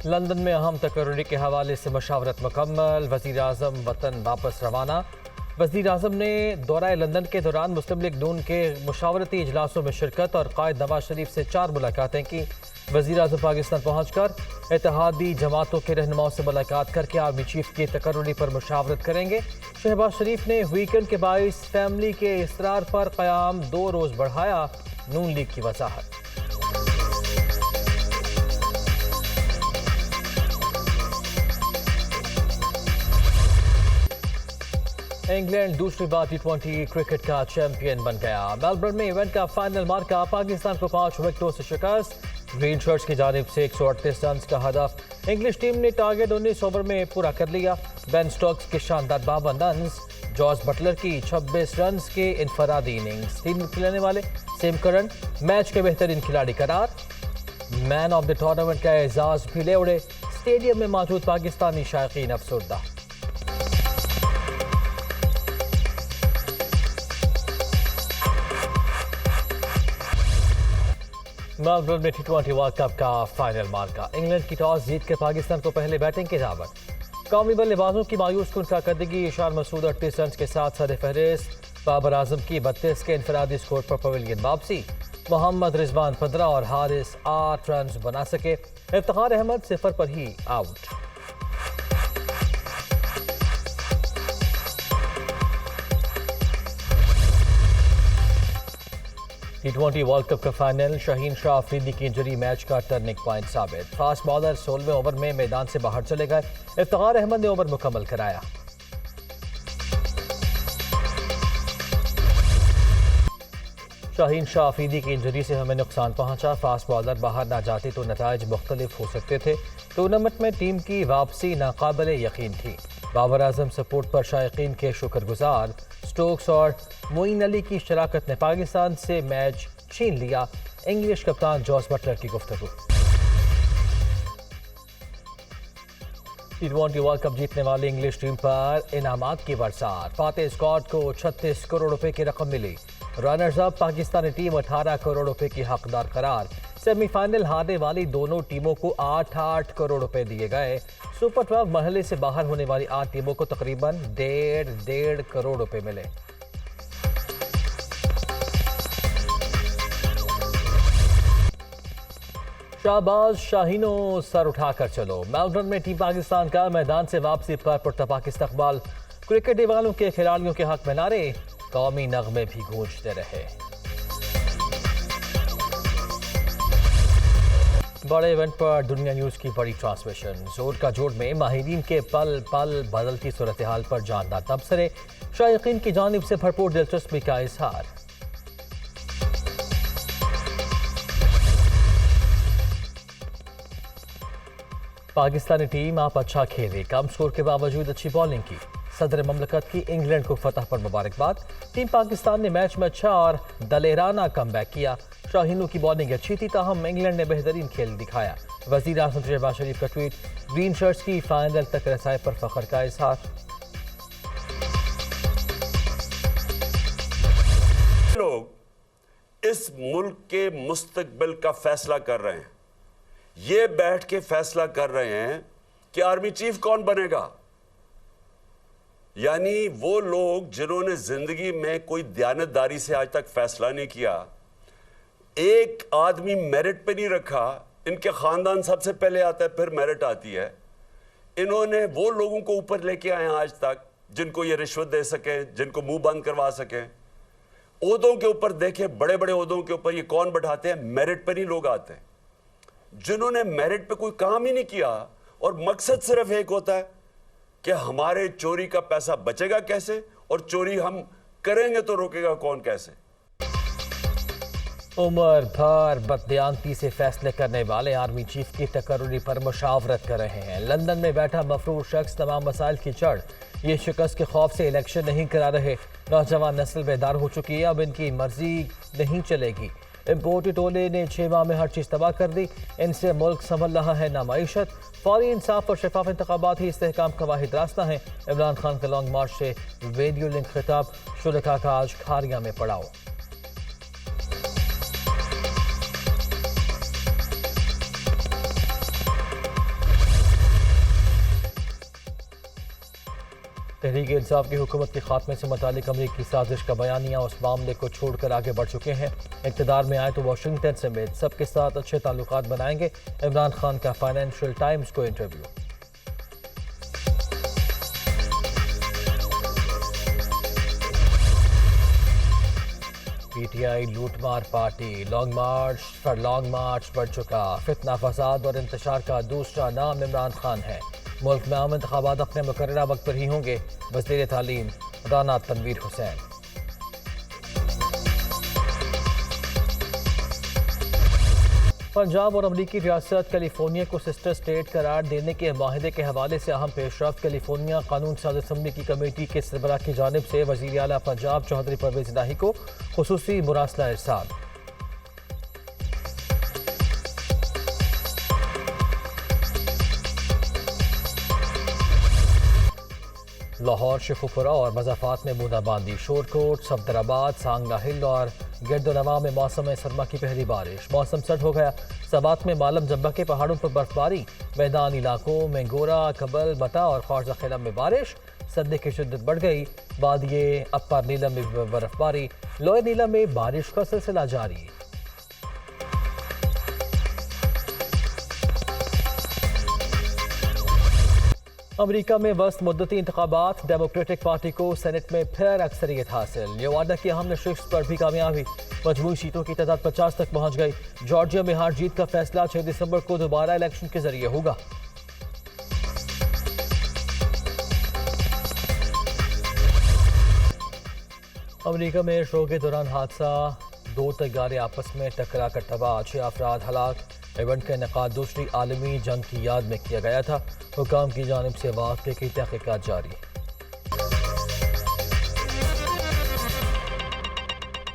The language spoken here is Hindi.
लंदन में अहम तकर्री के हवाले से मशावरत मुकम्मल, वज़ीर-ए-आज़म वतन वापस रवाना। वज़ीर-ए-आज़म ने दौरा लंदन के दौरान मुस्लिम लीग नून के मुशावरती इजलासों में शिरकत और कायद नवाज शरीफ से 4 मुलाकातें की। वज़ीर-ए-आज़म पाकिस्तान पहुँचकर इत्तेहादी जमातों के रहनुमाओं से मुलाकात करके आर्मी चीफ की तकर्री पर मुशावरत करेंगे। शहबाज शरीफ ने वीकेंड के बाइस फैमिली के इसरार पर क़याम 2 रोज़ बढ़ाया, नून लीग की वजाहत। इंग्लैंड दूसरी बार T20 क्रिकेट का चैंपियन बन गया। मेलबर्न में इवेंट का फाइनल मार्का पाकिस्तान को 5 विकेटों से शिकस्त। ग्रीन शर्ट्स की जानिब से 138 रन का हदफ। इंग्लिश टीम ने टारगेट 19 ओवर में पूरा कर लिया। बेन स्टोक्स के शानदार 52 रन, जॉर्ज बटलर की 26 रन के इनफरादी इनिंग्स। 3 विकेट लेने वाले सेम करन मैच के बेहतरीन खिलाड़ी करार। मैन ऑफ द टूर्नामेंट का एजाज भी ले उड़े। स्टेडियम में मौजूद पाकिस्तानी शायकीन अफसरदा। मेलबर्न में T20 वर्ल्ड कप का फाइनल मार्का। इंग्लैंड की टॉस जीतकर पाकिस्तान को पहले बैटिंग की दावत। कौमी बल्लेबाजों की मायूस कुन कारकर्दगी। इशान मसूद 38 रन के साथ सर-ए-फहरिस्त। बाबर आजम की 32 के इनफरादी स्कोर पर पवेलियन वापसी। मोहम्मद रिजवान 15 और हारिस 8 रन बना सके। इफ्तिखार अहमद 0 पर ही आउट। T20 वर्ल्ड कप का फाइनल। शाहीन शाह अफरीदी की इंजरी मैच का टर्निंग पॉइंट साबित। फास्ट बॉलर 16वें ओवर में मैदान से बाहर चले गए। इफ्तिखार अहमद ने ओवर मुकम्मल कराया। शाहीन शाह अफरीदी की इंजरी से हमें नुकसान पहुंचा। फास्ट बॉलर बाहर ना जाते तो नताइज मुख्तलिफ हो सकते थे। टूर्नामेंट में टीम की वापसी नाकाबिले यकीन थी। बाबर आजम सपोर्ट पर शायकीन के शुक्रगुजार। स्टोक्स और मोइन अली की शराकत ने पाकिस्तान से मैच छीन लिया। इंग्लिश कप्तान जॉर्ज बटलर की गुफ्तगू। T20 वर्ल्ड कप जीतने वाली इंग्लिश टीम पर इनामात की बरसात। फातेह स्कॉट को 36 करोड़ रुपए की रकम मिली। Runners up Pakistani team 18 crore रुपए की हकदार करार। सेमीफाइनल हारने वाली दोनों टीमों को 8-8 करोड़ रुपए दिए गए। सुपर 12 मरहले से बाहर होने वाली 8 टीमों को तकरीबन 1.5 करोड़ रुपए मिले। शाहबाज शाहीनों सर उठाकर चलो। मेलबर्न में टीम पाकिस्तान का मैदान से वापसी पर पुरतपाक इस्तकबाल। क्रिकेट दीवानों के खिलाड़ियों के हक में नारे, कौमी नगमे भी गूंजते रहे। बड़े इवेंट पर दुनिया न्यूज की बड़ी ट्रांसमिशन। जोर का जोड़ में माहिरीन के पल पल बदलती सूरत हाल पर जानदार तबसरे। शायकीन की जानिब से भरपूर दिलचस्पी का इजहार। पाकिस्तानी टीम आप अच्छा खेले, कम स्कोर के बावजूद अच्छी बॉलिंग की। सदर ममलकत की इंग्लैंड को फतह पर मुबारकबाद। टीम पाकिस्तान ने मैच में अच्छा और दलेराना कमबैक किया। शाहीनों की बॉलिंग अच्छी थी, ताहम इंग्लैंड ने बेहतरीन खेल दिखाया। वज़ीर-ए-आज़म शहबाज शरीफ का ट्वीट। ग्रीन शर्ट्स की फाइनल तक रसाई पर फख्र का इजहार। लोग इस मुल्क के मुस्तकबिल का फैसला कर रहे हैं। ये बैठ के फैसला कर रहे हैं कि आर्मी चीफ कौन बनेगा। यानी वो लोग जिन्होंने जिंदगी में कोई दयानतदारी से आज तक फैसला नहीं किया, एक आदमी मेरिट पे नहीं रखा। इनके खानदान सबसे पहले आता है, फिर मेरिट आती है। इन्होंने वो लोगों को ऊपर लेके आए आज तक जिनको ये रिश्वत दे सके, जिनको मुंह बंद करवा सके। ओहदों के ऊपर देखे, बड़े बड़े ओहदों के ऊपर ये कौन बैठाते हैं? मेरिट पे नहीं लोग आते। जिन्होंने मेरिट पे कोई काम ही नहीं किया और मकसद सिर्फ एक होता है कि हमारे चोरी का पैसा बचेगा कैसे और चोरी हम करेंगे तो रोकेगा कौन कैसे। उम्र भर बददियानती से फैसले करने वाले आर्मी चीफ की तकर्री पर मुशावरत कर रहे हैं। लंदन में बैठा मफरूर शख्स तमाम मसाइल की जड़। ये शिकस्त के खौफ से इलेक्शन नहीं करा रहे। नौजवान नस्ल बेदार हो चुकी है, अब इनकी मर्जी नहीं चलेगी। इम्पोर्टी टोले ने 6 माह में हर चीज़ तबाह कर दी। इनसे मुल्क संभल रहा है ना मईशत। फौरी इंसाफ और शफाफ इंतखाबात ही इस्तेहकाम का वाहिद रास्ता है। इमरान खान के लॉन्ग मार्च से वीडियो लिंक खिताब। शुरका का आज खारिया में पड़ाव। तहरीक इंसाफ की हुकूमत के खात्मे से मुतालिक अमरीकी साजिश का बयानिया उस मामले को छोड़कर आगे बढ़ चुके हैं। इक़्तिदार में आए तो वाशिंगटन समेत सबके साथ अच्छे ताल्लुकात बनाएंगे। इमरान खान का फाइनेंशियल टाइम्स को इंटरव्यू। पीटीआई लूटमार पार्टी लॉन्ग मार्च बढ़ चुका। फितना फसाद और इंतशार का दूसरा नाम इमरान खान है। मुल्क में आम इंतखाबात अपने मुकर्ररा वक्त पर ही होंगे। वज़ीर तालीम राना तनवीर हुसैन। पंजाब और अमरीकी रियासत कैलिफोर्निया को सिस्टर स्टेट करार देने के माहिदे के हवाले से अहम पेशरफ्त। कैलिफोर्निया कानून साज असम्बली की कमेटी के सरबराह की जानिब से वज़ीर आला पंजाब चौधरी परवेज़ इलाही को खुसूसी मुरासला इरसाल। लाहौर, शेखुपुरा और मज़ाफ़ात में बूंदाबांदी। शोरकोट, सफदराबाद, सांगला हिल और गिरदोनवा में मौसम सरमा की पहली बारिश। मौसम सर्द हो गया। सवात में मालम जब्बा के पहाड़ों पर बर्फबारी। मैदानी इलाकों में गोरा, कबल, मता और ख्वाजा खेला में बारिश। सर्दी की शिद्दत बढ़ गई। वादिये अपर नीलम में बर्फबारी। लोअर नीलम में बारिश का सिलसिला जारी। अमरीका में वस्त मुद्दती इंतखाबात। डेमोक्रेटिक पार्टी को सेनेट में फिर अक्सरियत हासिल। नेवाडा की अहम नशिस्त पर भी कामयाबी। मजमूई सीटों की तादाद 50 तक पहुंच गई। जॉर्जिया में हार जीत का फैसला 6 दिसंबर को दोबारा इलेक्शन के जरिए होगा। अमरीका में शो के दौरान हादसा। 2 तैयारे आपस में टकरा कर तबाह। 6 अफराद हलाक। इवेंट का इनेकाद दूसरी आलमी जंग की याद में किया गया था। हुकाम की जानिब से वाक़े की तहकीकात जारी।